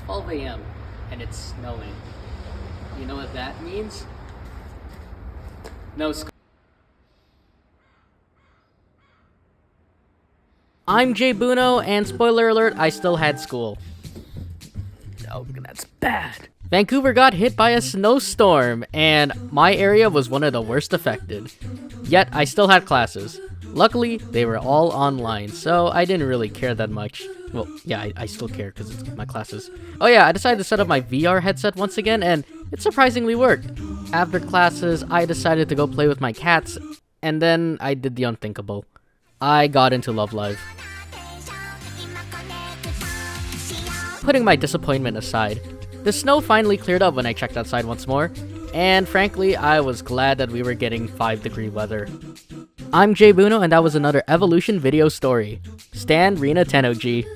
12 a.m. and it's snowing. You know what that means? No school. I'm Jay Buno, and spoiler alert, I still had school. Oh, that's bad. Vancouver got hit by a snowstorm, and my area was one of the worst affected. Yet, I still had classes. Luckily, they were all online, so I didn't really care that much. Well, yeah, I still care because it's my classes. Oh yeah, I decided to set up my VR headset once again, and it surprisingly worked. After classes, I decided to go play with my cats, and then I did the unthinkable. I got into Love Live. Putting my disappointment aside, the snow finally cleared up when I checked outside once more, and frankly, I was glad that we were getting 5-degree weather. I'm Jay Buno, and that was another Evolution video story. Stan Rina Tennoji.